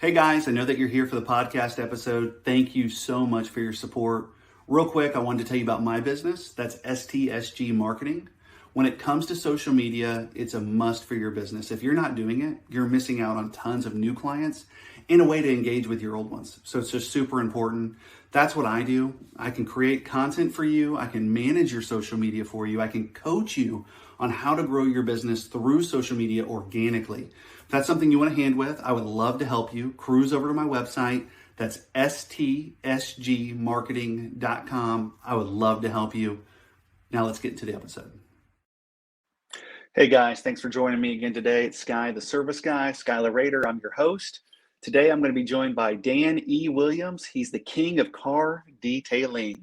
Hey guys, I know that you're here for the podcast episode. Thank you so much for your support. Real quick, I wanted to tell you about my business. That's Stsg Marketing. When it comes to social media, it's a must for your business. If you're not doing it, you're missing out on tons of new clients and a way to engage with your old ones. So it's just super important. That's what I do. I can create content for you. I can manage your social media for you. I can coach you on how to grow your business through social media organically. If that's something you want a hand with, I would love to help you. Cruise over to my website. That's stsgmarketing.com. I would love to help you. Now let's get into the episode. Hey guys, thanks for joining me again today. It's Sky, the service guy, Skylar Rader. I'm your host. Today I'm going to be joined by Dan E. Williams. He's the king of car detailing.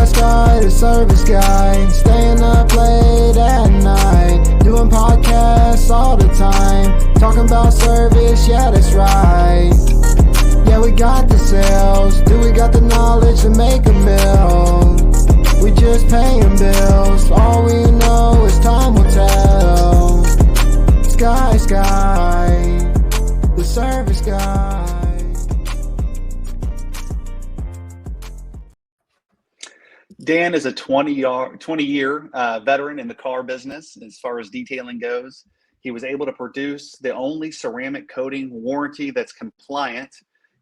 Sky, the service guy, staying up late at night, doing podcasts all the time, talking about service, yeah, that's right. Yeah, we got the sales, do we got the knowledge to make a mill? We just paying bills, all we know is time will tell. Sky, the service guy. Dan is a 20-year veteran in the car business as far as detailing goes. He was able to produce the only ceramic coating warranty that's compliant.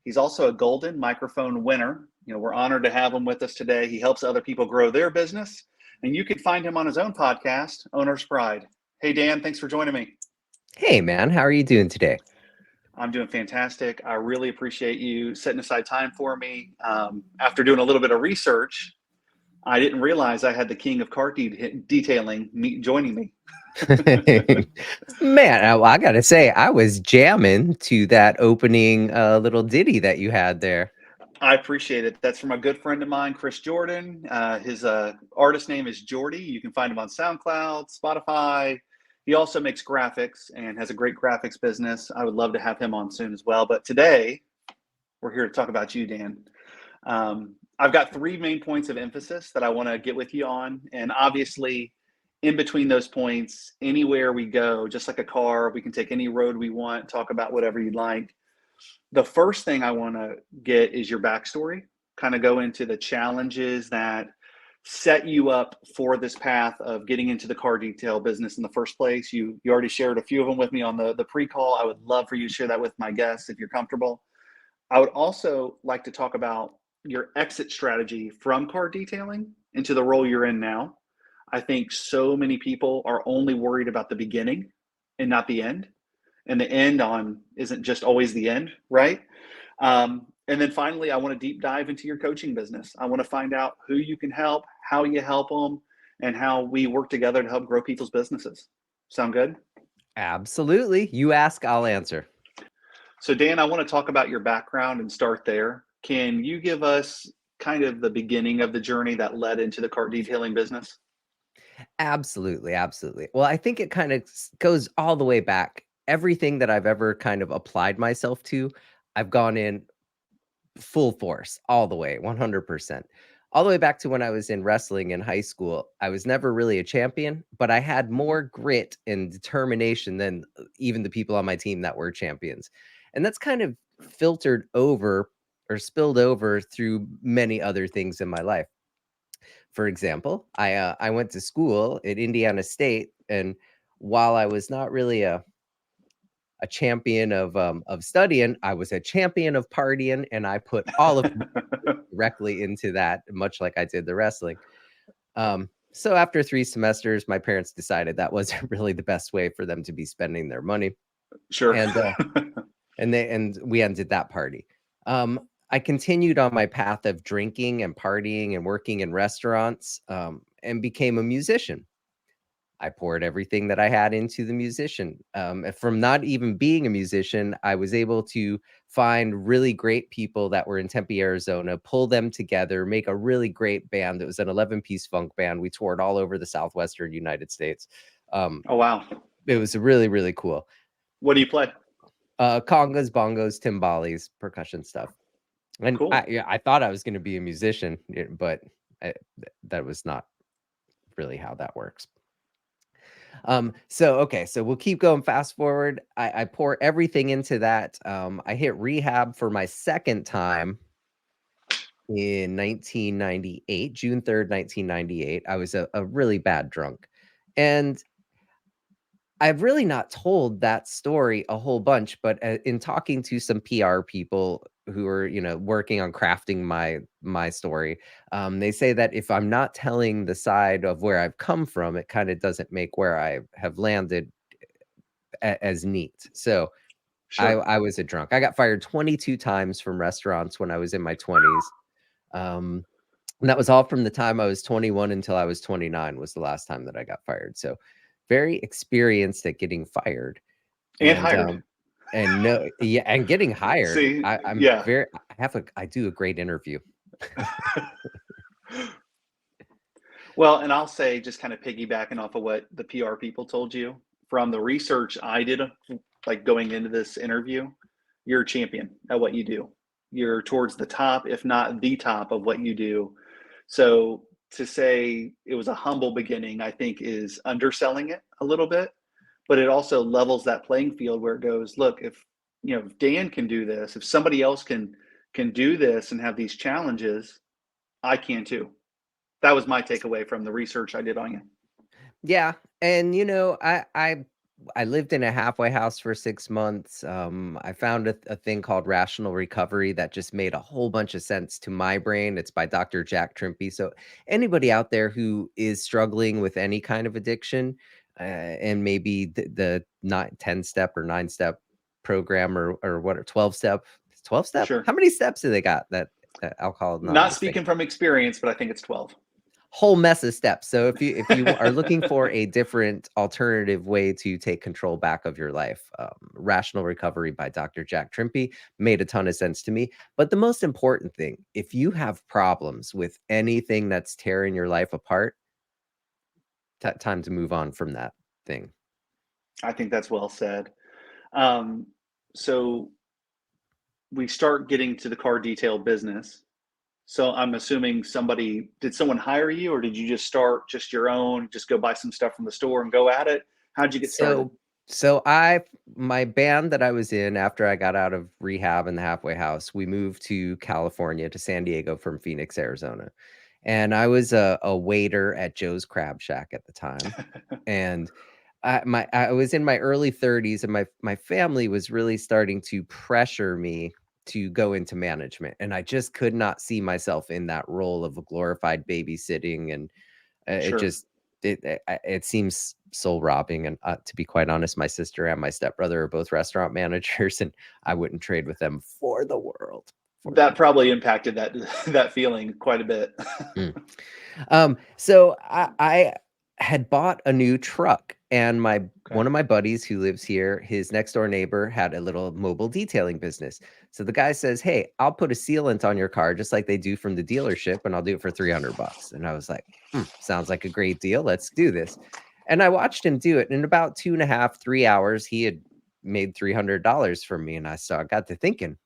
He's also a Golden Microphone winner. We're honored to have him with us today. He helps other people grow their business, and you can find him on his own podcast, Owner's Pride. Hey, Dan, thanks for joining me. Hey, man, how are you doing today? I'm doing fantastic. I really appreciate you setting aside time for me. After doing a little bit of research, I didn't realize I had the king of car detailing joining me. Man, I gotta say, I was jamming to that opening little ditty that you had there. I appreciate it. That's from a good friend of mine, Chris Jordan. His artist name is Jordy. You can find him on SoundCloud, Spotify. He also makes graphics and has a great graphics business. I would love to have him on soon as well. But today, we're here to talk about you, Dan. I've got three main points of emphasis that I want to get with you on. And obviously, in between those points, anywhere we go, just like a car, we can take any road we want, talk about whatever you'd like. The first thing I want to get is your backstory, kind of go into the challenges that set you up for this path of getting into the car detail business in the first place. You already shared a few of them with me on the pre-call. I would love for you to share that with my guests if you're comfortable. I would also like to talk about your exit strategy from car detailing into the role you're in now. I think so many people are only worried about the beginning and not the end. And the end isn't just always the end, right? And then finally, I want to deep dive into your coaching business. I want to find out who you can help, how you help them, and how we work together to help grow people's businesses. Sound good? Absolutely. You ask, I'll answer. So Dan, I want to talk about your background and start there. Can you give us kind of the beginning of the journey that led into the car detailing business? Absolutely. Well, I think it kind of goes all the way back. Everything that I've ever kind of applied myself to, I've gone in full force, all the way, 100%. All the way back to when I was in wrestling in high school. I was never really a champion, but I had more grit and determination than even the people on my team that were champions. And that's kind of filtered over or spilled over through many other things in my life. For example, I went to school at Indiana State, and while I was not really a champion of studying, I was a champion of partying, and I put all of directly into that, much like I did the wrestling. So after 3 semesters, my parents decided that wasn't really the best way for them to be spending their money. Sure. And we ended that party. I continued on my path of drinking and partying and working in restaurants, and became a musician. I poured everything that I had into the musician. From not even being a musician, I was able to find really great people that were in Tempe, Arizona, pull them together, make a really great band. It was an 11-piece funk band. We toured all over the Southwestern United States. Oh, wow. It was really, really cool. What do you play? Congas, bongos, timbales, percussion stuff. And cool. I thought I was going to be a musician, but that was not really how that works. So we'll keep going. Fast forward. I pour everything into that. I hit rehab for my second time in 1998, June 3rd, 1998. I was a really bad drunk. And I've really not told that story a whole bunch, but in talking to some PR people who are, working on crafting my story, they say that if I'm not telling the side of where I've come from, it kind of doesn't make where I have landed as neat. So Sure. I was a drunk. I got fired 22 times from restaurants when I was in my 20s. Um, and that was all from the time I was 21 until I was 29 was the last time that I got fired. So very experienced at getting fired. And And hired. no, yeah, and getting hired. See, yeah. I do a great interview. Well, and I'll say, just kind of piggybacking off of what the PR people told you, from the research I did, like going into this interview, you're a champion at what you do. You're towards the top, if not the top of what you do. So to say it was a humble beginning, I think is underselling it a little bit, but it also levels that playing field where it goes, look, if if Dan can do this, if somebody else can do this and have these challenges, I can too. That was my takeaway from the research I did on you. Yeah, and I lived in a halfway house for 6 months. I found a thing called rational recovery that just made a whole bunch of sense to my brain. It's by Dr. Jack Trimpey. So anybody out there who is struggling with any kind of addiction, and maybe the 10 step or 9 step program or what, or 12 step, 12 step? Sure. How many steps do they got that Alcohol Not Anonymous thing? speaking from experience, but I think it's 12. Whole mess of steps. So if you are looking for a different alternative way to take control back of your life, Rational Recovery by Dr. Jack Trimpey made a ton of sense to me. But the most important thing, if you have problems with anything that's tearing your life apart, time to move on from that thing. I think that's well said. So we start getting to the car detail business. So I'm assuming did someone hire you, or did you just start just your own, just go buy some stuff from the store and go at it? How'd you get started? So my band that I was in after I got out of rehab in the halfway house, we moved to California, to San Diego from Phoenix, Arizona. And I was a waiter at Joe's Crab Shack at the time. And I was in my early 30s, and my family was really starting to pressure me to go into management. And I just could not see myself in that role of a glorified babysitting. And it Sure. just it seems soul robbing. And to be quite honest, my sister and my stepbrother are both restaurant managers, and I wouldn't trade with them for the world. That probably impacted that feeling quite a bit. So I had bought a new truck, and one of my buddies who lives here, his next door neighbor had a little mobile detailing business. So the guy says, "Hey, I'll put a sealant on your car just like they do from the dealership, and I'll do it for $300." And I was like, sounds like a great deal. Let's do this. And I watched him do it. In about 2.5, 3 hours, he had made $300 from me. And I got to thinking,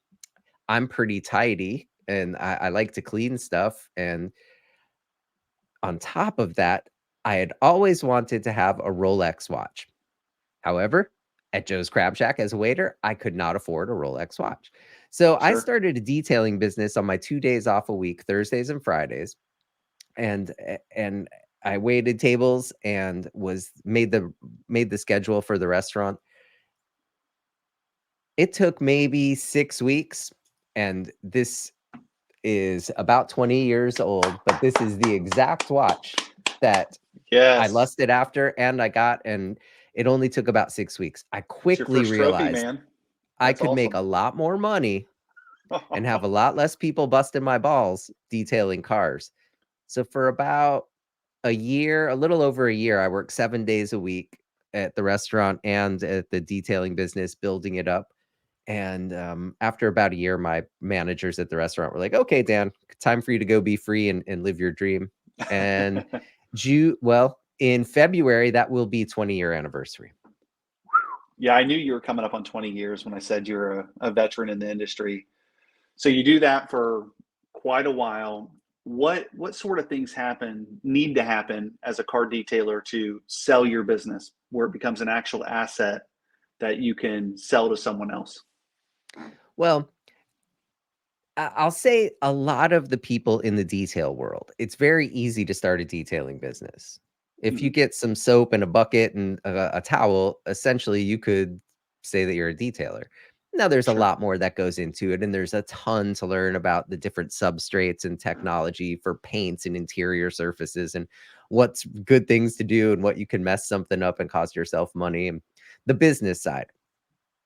I'm pretty tidy, and I like to clean stuff. And on top of that, I had always wanted to have a Rolex watch. However, at Joe's Crab Shack as a waiter, I could not afford a Rolex watch. So I Sure. started a detailing business on my 2 days off a week, Thursdays and Fridays. And I waited tables and made the schedule for the restaurant. It took maybe 6 weeks, and this is about 20 years old, but this is the exact watch that I Yes. lusted after and I got, and it only took about 6 weeks. I It's your quickly first trophy, realized man. I That's could make a awesome. lot more money and have a lot less people busting my balls detailing cars. So for about a year, a little over a year, I worked 7 days a week at the restaurant and at the detailing business, building it up. And after about a year, my managers at the restaurant were like, "Okay, Dan, time for you to go be free and live your dream." And in February, that will be 20-year anniversary. Yeah, I knew you were coming up on 20 years when I said you're a veteran in the industry. So you do that for quite a while. What sort of things need to happen as a car detailer to sell your business? where it becomes an actual asset that you can sell to someone else? Well, I'll say a lot of the people in the detail world, it's very easy to start a detailing business. If you Mhm. get some soap and a bucket and a towel, essentially you could say that you're a detailer. Now, there's a Sure. lot more that goes into it, and there's a ton to learn about the different substrates and technology for paints and interior surfaces and what's good things to do and what you can mess something up and cost yourself money and the business side.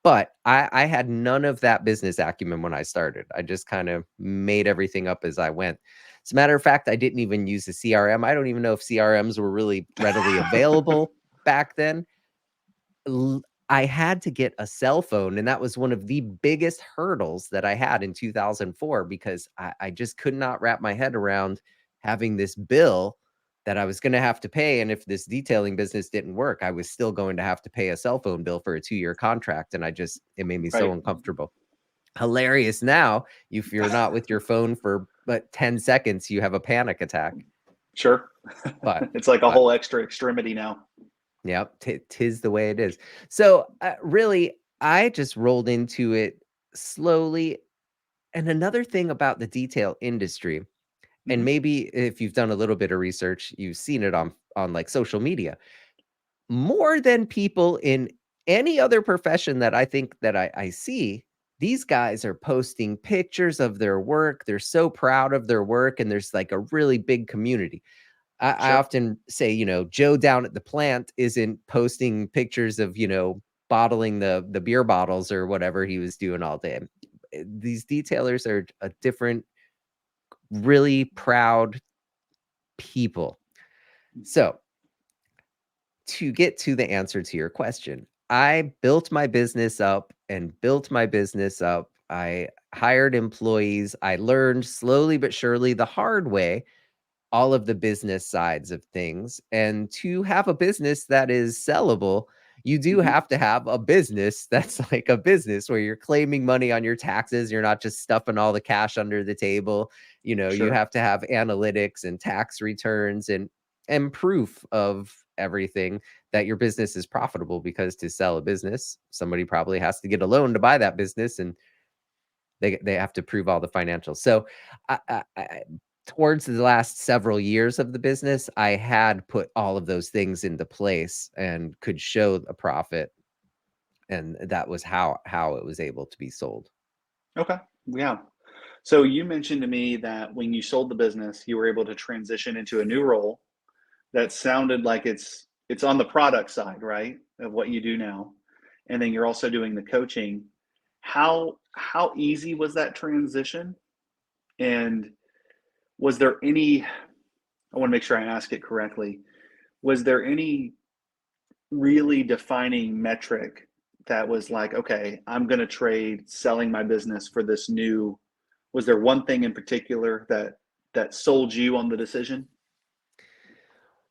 But I had none of that business acumen when I started. I just kind of made everything up as I went. As a matter of fact, I didn't even use a CRM. I don't even know if CRMs were really readily available back then. I had to get a cell phone, and that was one of the biggest hurdles that I had in 2004 because I just could not wrap my head around having this bill that I was going to have to pay. And if this detailing business didn't work, I was still going to have to pay a cell phone bill for a 2-year contract. And it made me so Right. uncomfortable. Hilarious now, if you're not with your phone for but 10 seconds, you have a panic attack. Sure. But, It's like a but whole extra extremity now. Yep, tis the way it is. So, really, I just rolled into it slowly. And another thing about the detail industry, and Mhm. maybe if you've done a little bit of research, you've seen it on like social media, more than people in any other profession that I think that I see. These guys are posting pictures of their work. They're so proud of their work, and there's like a really big community. I Sure. often say, Joe down at the plant isn't posting pictures of, bottling the beer bottles or whatever he was doing all day. These detailers are a different, really proud people. So, to get to the answer to your question, I built my business up and built my business up. I hired employees. I learned slowly but surely the hard way all of the business sides of things. And to have a business that is sellable, you do Mhm. have to have a business that's like a business where you're claiming money on your taxes. You're not just stuffing all the cash under the table. You Sure. have to have analytics and tax returns and proof of everything that your business is profitable, because to sell a business, somebody probably has to get a loan to buy that business, and they have to prove all the financials. So, towards the last several years of the business, I had put all of those things into place and could show a profit, and that was how it was able to be sold. Okay. Yeah. So you mentioned to me that when you sold the business, you were able to transition into a new role that sounded like it's on the product side, right? Of what you do now. And then you're also doing the coaching. How easy was that transition? And was there any, I want to make sure I ask it correctly. Was there any really defining metric that was like, okay, I'm going to trade selling my business for this new, was there one thing in particular that sold you on the decision?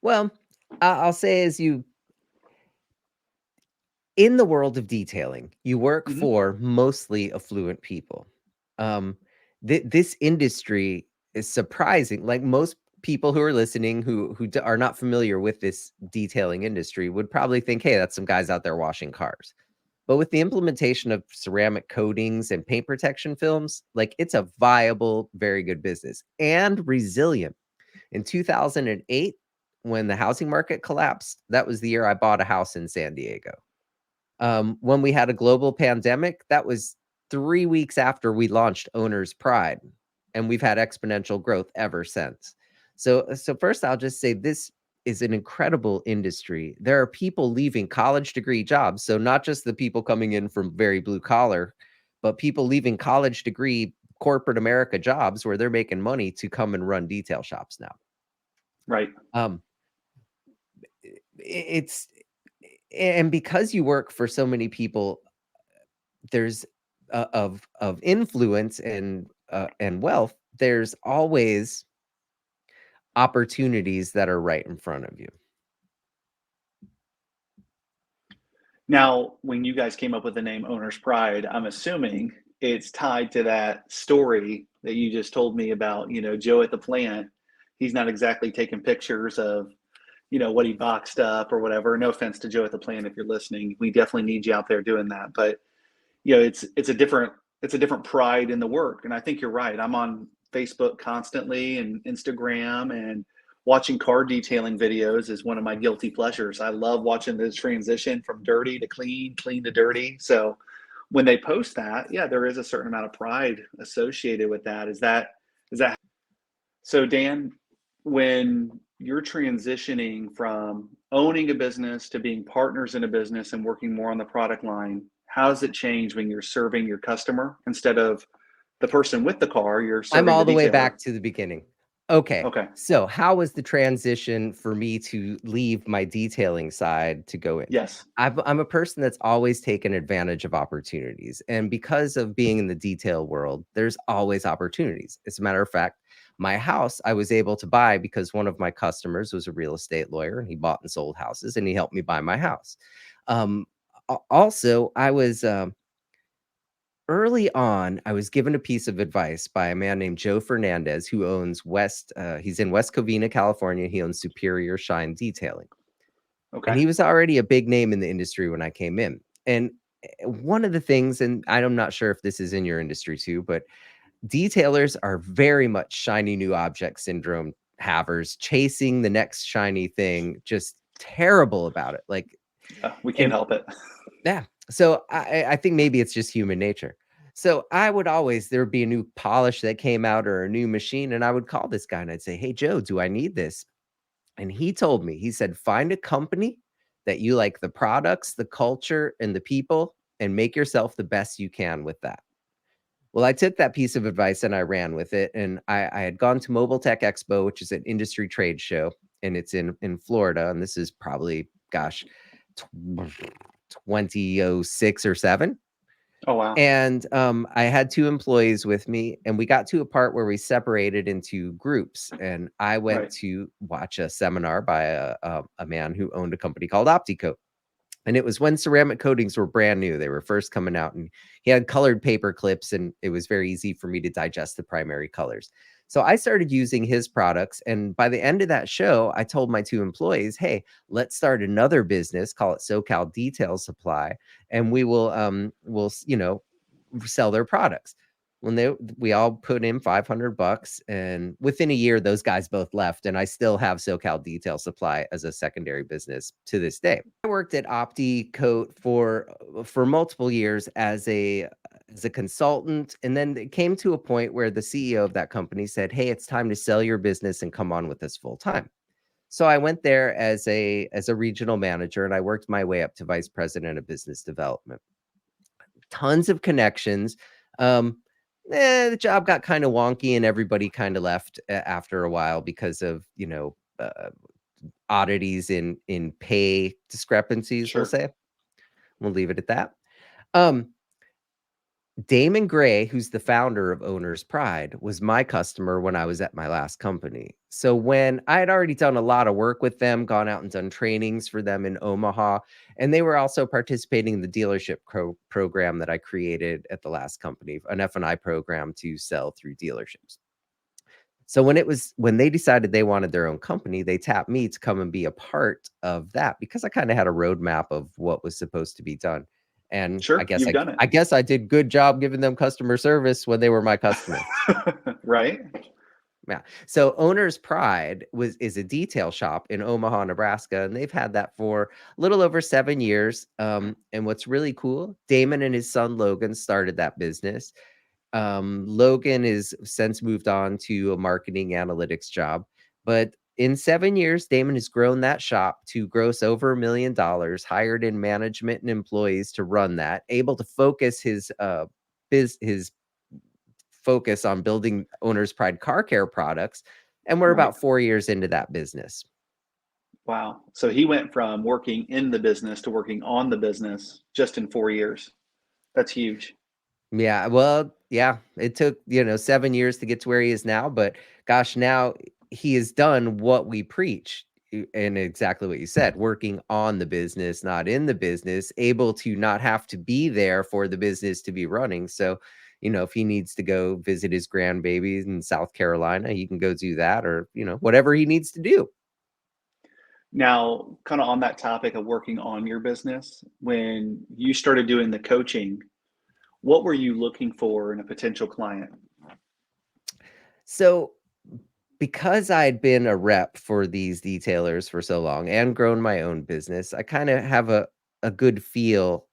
Well, I'll say, as you in the world of detailing, you work Hmm. for mostly affluent people. Um, this industry is surprising. Like, most people who are listening who are not familiar with this detailing industry would probably think, "Hey, that's some guys out there washing cars." But with the implementation of ceramic coatings and paint protection films, like, it's a viable, very good business and resilient. In 2008, when the housing market collapsed, that was the year I bought a house in San Diego. When we had a global pandemic, that was 3 weeks after we launched Owner's Pride, and we've had exponential growth ever since. So first, I'll just say this is an incredible industry. There are people leaving college degree jobs, so not just the people coming in from very blue collar, but people leaving college degree corporate America jobs where they're making money to come and run detail shops now. Right. Um, it's and because you work for so many people, there's of influence and wealth, there's always opportunities that are right in front of you. Now, when you guys came up with the name Owner's Pride, I'm assuming it's tied to that story that you just told me about, Joe at the plant. He's not exactly taking pictures of what he boxed up or whatever. No offense to Joe at the plant if you're listening. We definitely need you out there doing that. But it's a different pride in the work. And I think you're right. I'm on Facebook constantly and Instagram, and watching car detailing videos is one of my guilty pleasures. I love watching the transition from dirty to clean, clean to dirty. So when they post that, yeah, there is a certain amount of pride associated with that. Is that so, Dan, when you're transitioning from owning a business to being partners in a business and working more on the product line, how does it change when you're serving your customer instead of the person with the car? You're I'm serving all the the way detailer. back to the beginning. Okay. Okay. So how was the transition for me to leave my detailing side to go in? Yes. I'm a person that's always taken advantage of opportunities. And because of being in the detail world, there's always opportunities. As a matter of fact, my house I was able to buy because one of my customers was a real estate lawyer and he bought and sold houses and he helped me buy my house. Also, I was early on, I was given a piece of advice by a man named Joe Fernandez who owns he's in West Covina, California. He owns Superior Shine Detailing. And Okay. he was already a big name in the industry when I came in. And one of the things, and I'm not sure if this is in your industry too, but detailers are very much shiny new object syndrome havers, chasing the next shiny thing, just terrible about it. Like, We can't and help it. yeah. So I think maybe it's just human nature. So I would always, there would be a new polish that came out or a new machine, and I would call this guy and I'd say, "Hey, Joe, do I need this?" And he told me, he said, "Find a company that you like the products, the culture, and the people, and make yourself the best you can with that." Well, I took that piece of advice and I ran with it. And I had gone to Mobile Tech Expo, which is an industry trade show, and it's in Florida. And this is probably, gosh, 2006 or 7. Oh, wow. And I had 2 employees with me, and we got to a part where we separated into groups. And I went Right. to watch a seminar by a man who owned a company called Opticoat. And it was when ceramic coatings were brand new. They were first coming out, and he had colored paper clips, and it was very easy for me to digest the primary colors. So I started using his products. And by the end of that show, I told my 2 employees, "Hey, let's start another business, call it SoCal Detail Supply, and we'll, sell their products." When we all put in $500, and within a year, those guys both left, and I still have SoCal Detail Supply as a secondary business to this day. I worked at OptiCoat for multiple years as a consultant, and then it came to a point where the CEO of that company said, "Hey, it's time to sell your business and come on with us full time." So I went there as a regional manager, and I worked my way up to vice president of business development. Tons of connections. Um, the job got kind of wonky, and everybody kind of left after a while because of oddities in pay discrepancies. We'll Sure. say. We'll leave it at that. Um, Damon Gray, who's the founder of Owner's Pride, was my customer when I was at my last company. So when I had already done a lot of work with them, gone out and done trainings for them in Omaha, and they were also participating in the dealership program that I created at the last company, an F&I program to sell through dealerships. So when they decided they wanted their own company, they tapped me to come and be a part of that because I kind of had a roadmap of what was supposed to be done. And I Sure. guess You've done it. I guess I did good job giving them customer service when they were my customer. Right. Yeah. So Owner's Pride is a detail shop in Omaha, Nebraska, and they've had that for a little over 7 years. And what's really cool, Damon and his son Logan started that business. Logan is since moved on to a marketing analytics job, but in 7 years, Damon has grown that shop to gross over $1 million, hired in management and employees to run that, able to focus his focus on building Owner's Pride car care products. And we're Right. about 4 years into that business. Wow. So he went from working in the business to working on the business just in 4 years. That's huge. Yeah, well, yeah, it took, 7 years to get to where he is now, but gosh, now he has done what we preach. And exactly what you said, working on the business, not in the business, able to not have to be there for the business to be running. So, if he needs to go visit his grandbabies in South Carolina, he can go do that, or, whatever he needs to do. Now, kind of on that topic of working on your business, when you started doing the coaching, what were you looking for in a potential client? So because I'd been a rep for these detailers for so long and grown my own business, I kind of have a good feel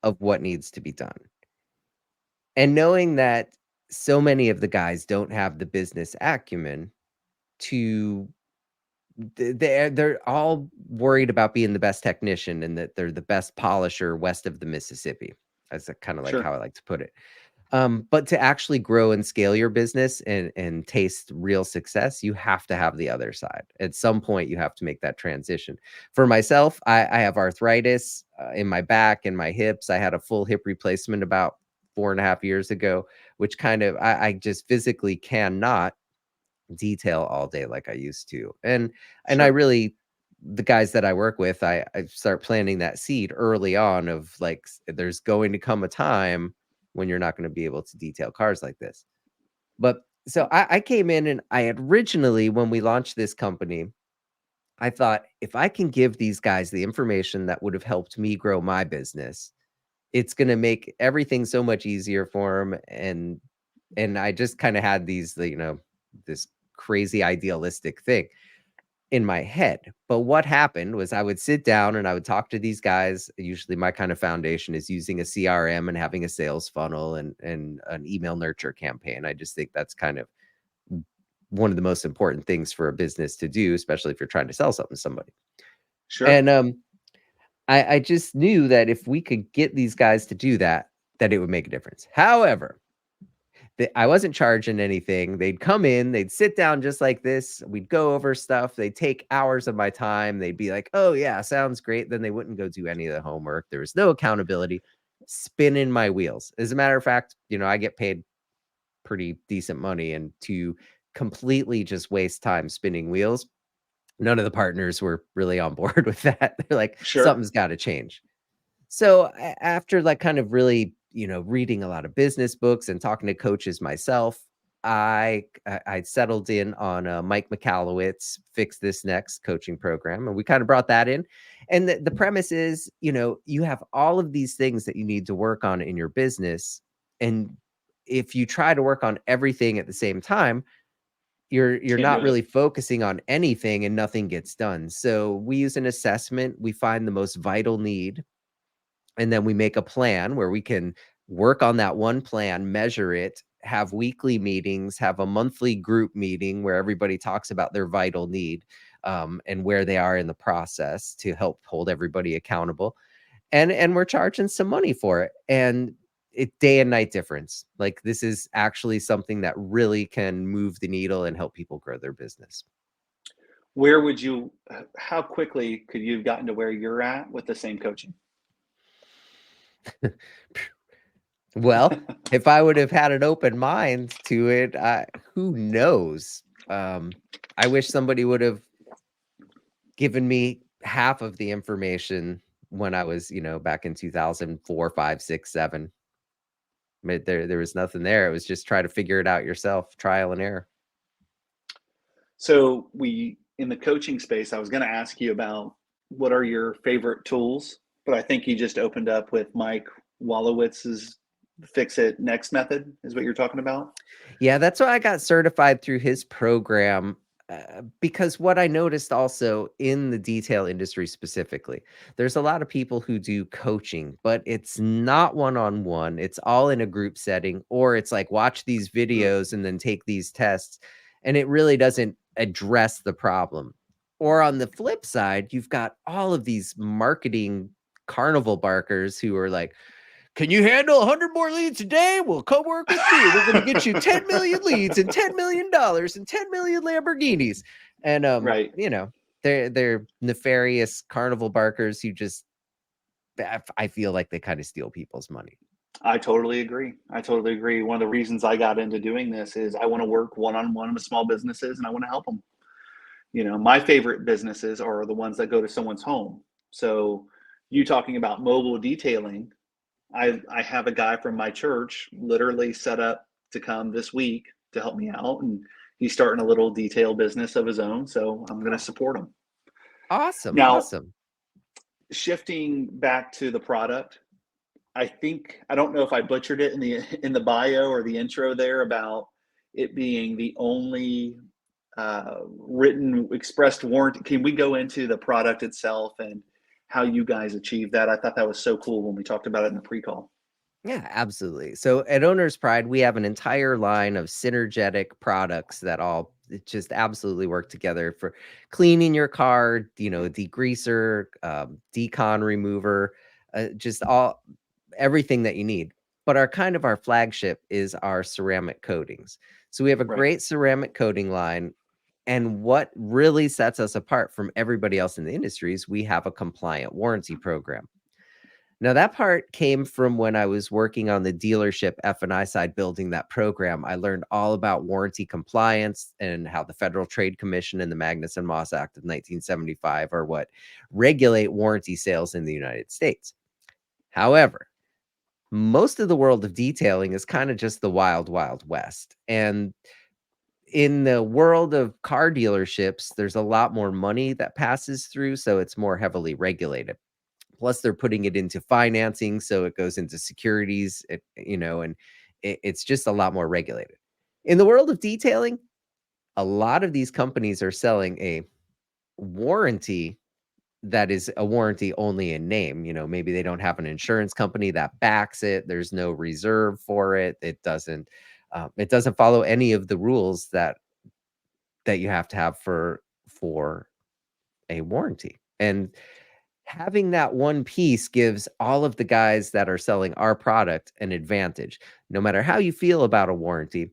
of what needs to be done. And knowing that so many of the guys don't have the business acumen to they're all worried about being the best technician and that they're the best polisher west of the Mississippi. That's kind of like how Sure, I like to put it. But to actually grow and scale your business and taste real success, you have to have the other side. At some point, you have to make that transition. For myself, I have arthritis in my back and my hips. I had a full hip replacement about 4.5 years ago, which kind of I just physically cannot detail all day like I used to. And I sure. really the guys that I work with, I start planting that seed early on of like there's going to come a time when you're not going to be able to detail cars like this. But so I came in and I had originally, when we launched this company, I thought if I can give these guys the information that would have helped me grow my business, it's going to make everything so much easier for them. And I just kind of had these, this crazy idealistic thing in my head. But what happened was I would sit down and I would talk to these guys. Usually my kind of foundation is using a CRM and having a sales funnel and an email nurture campaign. I just think that's kind of one of the most important things for a business to do, especially if you're trying to sell something to somebody. Sure. And I just knew that if we could get these guys to do that, that it would make a difference. However, I wasn't charging anything. They'd come in, they'd sit down just like this. We'd go over stuff. They'd take hours of my time. They'd be like, oh, yeah, sounds great. Then they wouldn't go do any of the homework. There was no accountability, spinning my wheels. As a matter of fact, I get paid pretty decent money. And to completely just waste time spinning wheels, none of the partners were really on board with that. They're like, Sure. something's got to change. So after like kind of really, reading a lot of business books and talking to coaches myself, I settled in on Mike McAllowitz Fix This Next coaching program, and we kind of brought that in. And the premise is, you have all of these things that you need to work on in your business, and if you try to work on everything at the same time, you're Can't not do it. really focusing on anything and nothing gets done. So we use an assessment. We find the most vital need, and then we make a plan where we can work on that one plan, measure it, have weekly meetings, have a monthly group meeting where everybody talks about their vital need, and where they are in the process to help hold everybody accountable. And we're charging some money for it. And it day and night difference. Like this is actually something that really can move the needle and help people grow their business. Where would you, how quickly could you have gotten to where you're at with the same coaching? Well, if I would have had an open mind to it, who knows? I wish somebody would have given me half of the information when I was, back in 2004, 5, 6, 7. But there was nothing there. It was just try to figure it out yourself, trial and error. So in the coaching space, I was going to ask you about what are your favorite tools, but I think you just opened up with Mike Walowitz's Fix It Next method is what you're talking about. Yeah, that's why I got certified through his program. Because what I noticed also in the detail industry specifically, there's a lot of people who do coaching, but it's not one-on-one. It's all in a group setting, or it's like watch these Mm, videos and then take these tests, and it really doesn't address the problem. Or on the flip side, you've got all of these marketing carnival barkers who are like, can you handle 100 more leads a day? Well, come work with me. We're going to get you 10 million leads and $10 million and 10 million Lamborghinis. And, right. they're nefarious carnival barkers who just, I feel like they kind of steal people's money. I totally agree. I totally agree. One of the reasons I got into doing this is I want to work one-on-one with small businesses and I want to help them. My favorite businesses are the ones that go to someone's home. So you talking about mobile detailing, I have a guy from my church literally set up to come this week to help me out, and he's starting a little detail business of his own. So I'm going to support him. Awesome. Now, Awesome. shifting back to the product, I don't know if I butchered it in the bio or the intro there about it being the only written expressed warranty. Can we go into the product itself and how you guys achieve that? I thought that was so cool when we talked about it in the pre-call. Yeah, absolutely. So at Owner's Pride, we have an entire line of synergetic products that all just absolutely work together for cleaning your car, degreaser, decon remover, just everything that you need. But our flagship is our ceramic coatings. So we have a Right. great ceramic coating line. And what really sets us apart from everybody else in the industry is we have a compliant warranty program. Now, that part came from when I was working on the dealership F&I side building that program. I learned all about warranty compliance and how the Federal Trade Commission and the Magnuson-Moss Act of 1975 are what regulate warranty sales in the United States. However, most of the world of detailing is kind of just the wild, wild west. And in the world of car dealerships, there's a lot more money that passes through, so it's more heavily regulated. Plus, they're putting it into financing, so it goes into securities, and it's just a lot more regulated. In the world of detailing, a lot of these companies are selling a warranty that is a warranty only in name. Maybe they don't have an insurance company that backs it. There's no reserve for it. It doesn't follow any of the rules that you have to have for a warranty. And having that one piece gives all of the guys that are selling our product an advantage. No matter how you feel about a warranty,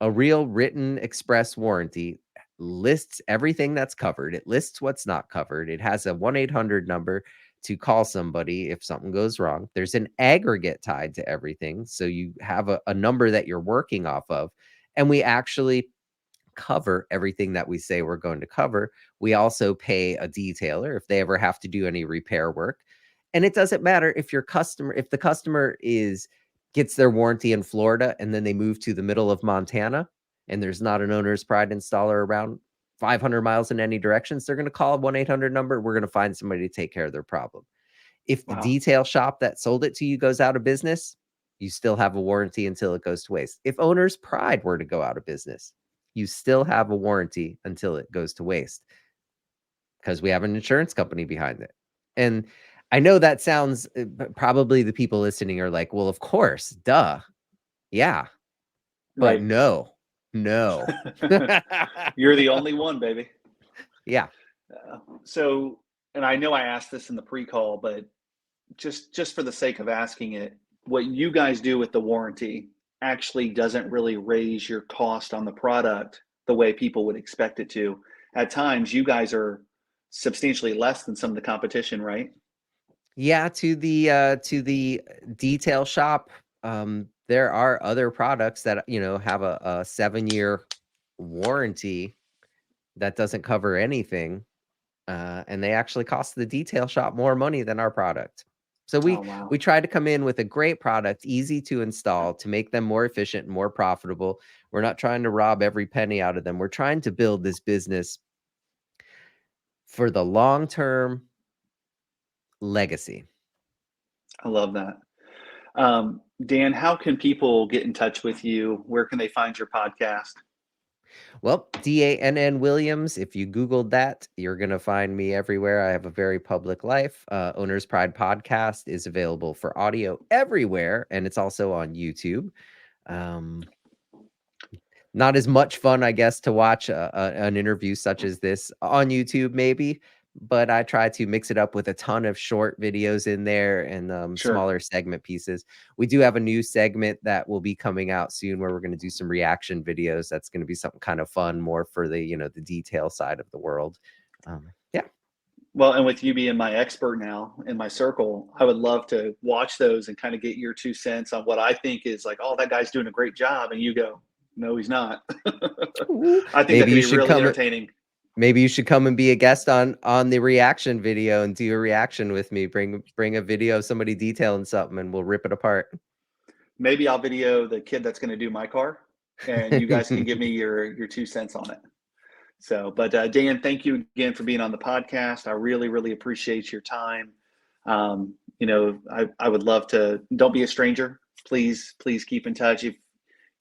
a real written express warranty lists everything that's covered. It lists what's not covered. It has a 1-800 number to call somebody if something goes wrong. There's an aggregate tied to everything. So you have a number that you're working off of. And we actually cover everything that we say we're going to cover. We also pay a detailer if they ever have to do any repair work. And it doesn't matter if the customer gets their warranty in Florida and then they move to the middle of Montana and there's not an Owner's Pride installer around 500 miles in any directions, they're going to call a 1-800 number. We're going to find somebody to take care of their problem. If the detail shop that sold it to you goes out of business, you still have a warranty until it goes to waste. If Owner's Pride were to go out of business, you still have a warranty until it goes to waste because we have an insurance company behind it. And I know that sounds, probably the people listening are like, well, of course, duh. Yeah. But Right. no. You're the only one, baby. Yeah. So, and I know I asked this in the pre-call, but just for the sake of asking it, what you guys do with the warranty actually doesn't really raise your cost on the product the way people would expect it to. At times, you guys are substantially less than some of the competition, right? Yeah, to the detail shop, there are other products that have a 7-year warranty that doesn't cover anything, and they actually cost the detail shop more money than our product. So we try to come in with a great product, easy to install, to make them more efficient and more profitable. We're not trying to rob every penny out of them. We're trying to build this business for the long-term legacy. I love that. Dan, how can people get in touch with you? Where can they find your podcast? Well, Dann Williams, if you Googled that, you're going to find me everywhere. I have a very public life. Owner's Pride podcast is available for audio everywhere, and it's also on YouTube. Not as much fun, I guess, to watch an interview such as this on YouTube, maybe, but I try to mix it up with a ton of short videos in there and smaller segment pieces. We do have a new segment that will be coming out soon where we're going to do some reaction videos. That's going to be something kind of fun, more for the the detail side of the world. Yeah. Well, and with you being my expert now in my circle, I would love to watch those and kind of get your 2 cents on what I think is like, oh, that guy's doing a great job. And you go, no, he's not. I think that could be really entertaining. Maybe you should come and be a guest on the reaction video and do a reaction with me. Bring a video of somebody detailing something and we'll rip it apart. Maybe I'll video the kid that's going to do my car and you guys can give me your 2 cents on it. So, but Dan, thank you again for being on the podcast. I really, really appreciate your time. You know, I would love to, don't be a stranger. Please keep in touch. If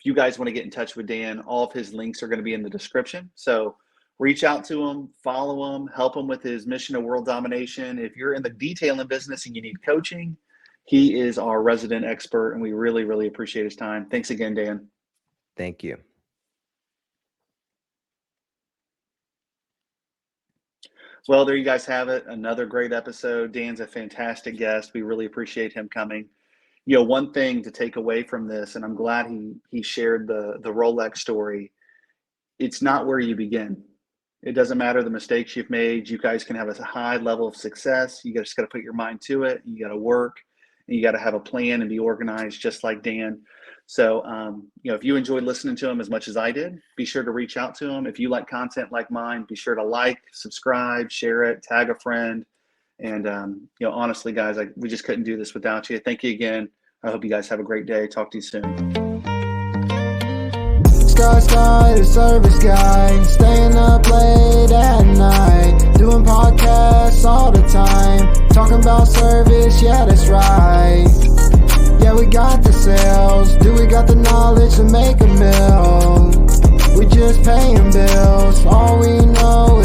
you guys want to get in touch with Dan, all of his links are going to be in the description. So reach out to him, follow him, help him with his mission of world domination. If you're in the detailing business and you need coaching, he is our resident expert, and we really, really appreciate his time. Thanks again, Dan. Thank you. Well, there you guys have it. Another great episode. Dan's a fantastic guest. We really appreciate him coming. You know, one thing to take away from this, and I'm glad he shared the Rolex story, it's not where you begin. It doesn't matter the mistakes you've made. You guys can have a high level of success. You just got to put your mind to it. You got to work, and you got to have a plan and be organized, just like Dan. So, you know, if you enjoyed listening to him as much as I did, be sure to reach out to him. If you like content like mine, be sure to like, subscribe, share it, tag a friend. And, you know, honestly, guys, we just couldn't do this without you. Thank you again. I hope you guys have a great day. Talk to you soon. Sky, the service guy, staying up late at night, doing podcasts all the time, talking about service, yeah, that's right. Yeah, we got the sales, do we got the knowledge to make a mill? We just paying bills, all we know